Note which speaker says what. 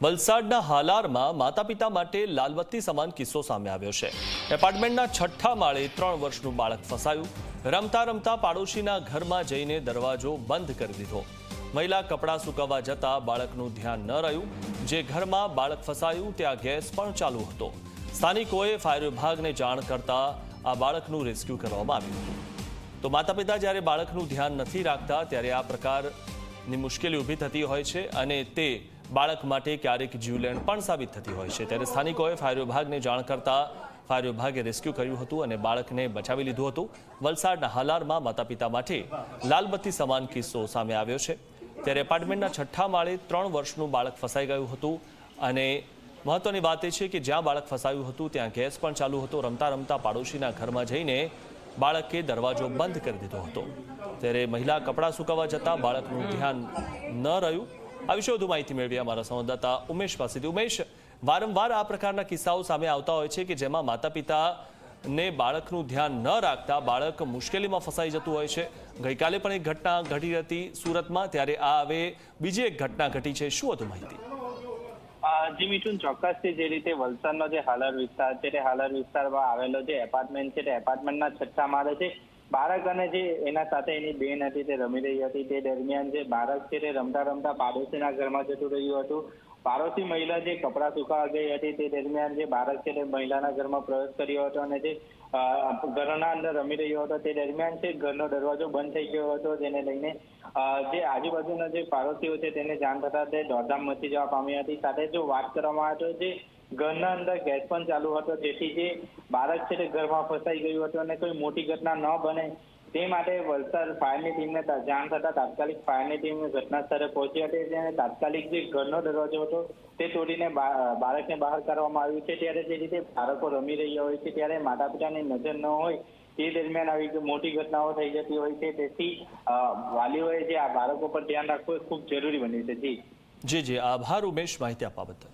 Speaker 1: વલસાડના હાલારમાં માતા પિતા માટે લાલબત્તી સમાન કિસ્સો સામે આવ્યો છે। એપાર્ટમેન્ટના 6ઠ્ઠા માળે 3 વર્ષનું બાળક ફસાયું। રમતા રમતા પાડોશીના ઘરમાં જઈને દરવાજો બંધ કરી દીધો। મહિલા કપડાં સૂકવવા જતા બાળકનું ધ્યાન ન રહ્યું। જે ઘરમાં બાળક ફસાયું ત્યાં ગેસ પણ ચાલુ હતો। સ્થાનિકોએ ફાયર વિભાગને જાણ કરતા આ બાળકનું રેસ્ક્યુ કરવામાં આવ્યું હતું। તો માતા પિતા જ્યારે બાળકનું ધ્યાન નથી રાખતા ત્યારે આ પ્રકારની મુશ્કેલી ઊભી થતી હોય છે અને તે બાળક માટે ક્યારેક જીવલેણ પણ સાબિત થતી હોય છે। ત્યારે સ્થાનિકોએ ફાયર વિભાગને જાણ કરતા ફાયર વિભાગે રેસ્ક્યુ કર્યું હતું અને બાળકને બચાવી લીધું હતું। વલસાડના હાલારમાં માતા પિતા માટે લાલબત્તી સમાન કિસ્સો સામે આવ્યો છે। ત્યારે એપાર્ટમેન્ટના 6ઠ્ઠા માળે 3 વર્ષનું બાળક ફસાઈ ગયું હતું અને મહત્વની વાત એ છે કે જ્યાં બાળક ફસાયું હતું ત્યાં ગેસ પણ ચાલુ હતો। રમતા રમતા પાડોશીના ઘરમાં જઈને બાળકે દરવાજો બંધ કરી દીધો હતો। ત્યારે મહિલા કપડાં સૂકવવા જતાં બાળકનું ધ્યાન ન રહ્યું। આ વિશે વધુ માહિતી મેળવી અમારા સંવાદદાતા ઉમેશ પાસેથી। ઉમેશ, વારંવાર આ પ્રકારના કિસ્સાઓ સામે આવતા હોય છે કે જેમાં માતા પિતાને બાળકનું ધ્યાન ન રાખતા બાળક મુશ્કેલીમાં ફસાઈ જતું હોય છે। ગઈકાલે પણ એક ઘટના ઘટી હતી સુરતમાં, ત્યારે આ હવે બીજી એક ઘટના ઘટી છે। શું વધુ માહિતી?
Speaker 2: જી મિથુન, ચોક્કસથી જે રીતે વલસાડનો જે હાલાર વિસ્તાર છે તે હાલાર વિસ્તારમાં આવેલો જે એપાર્ટમેન્ટ છે તે એપાર્ટમેન્ટના 6ઠ્ઠા માળે છે। બાળક અને જે એના સાથે એની બેન હતી તે રમી રહી હતી। તે દરમિયાન જે બાળક છે તે રમતા રમતા પાડોશીના ઘરમાં જતું રહ્યું હતું। પાડોશી મહિલા જે કપડાં સુકાવા ગઈ હતી તે દરમિયાન જે બાળક છે તે મહિલાના ઘરમાં પ્રવેશ કર્યો હતો અને જે ઘરના અંદર રમી રહ્યો હતો તે દરમિયાન છે ઘરનો દરવાજો બંધ થઈ ગયો હતો। જેને લઈને જે આજુબાજુના જે પાડોશીઓ છે તેને જાણ થતા તે દોડધામ મચી જવા પામી હતી। સાથે જો વાત કરવામાં આવે તો જે ઘરના અંદર ગેસ પણ ચાલુ હતો, જેથી જે બાળક છે તે ઘરમાં ફસાઈ ગયું હતું અને કોઈ મોટી ઘટના ન બને તે માટે વલસાડ ફાયરની ટીમને જાણ થતાં તાત્કાલિક ફાયરની ટીમ ઘટના સ્થળે પહોંચી હતી અને તાત્કાલિક જે ઘરનો દરવાજો હતો તે તોડીને બાળકને બહાર કાઢવામાં આવ્યું છે। ત્યારે જે રીતે બાળકો રમી રહ્યા હોય છે ત્યારે માતા પિતાની નજર ન હોય તે દરમિયાન આવી મોટી ઘટનાઓ થઈ જતી હોય છે। તેથી વાલીઓએ જે આ બાળકો પર ધ્યાન રાખવું એ ખૂબ જરૂરી બન્યું છે।
Speaker 1: જી, આભાર ઉમેશ માહિતી આપવા બદલ।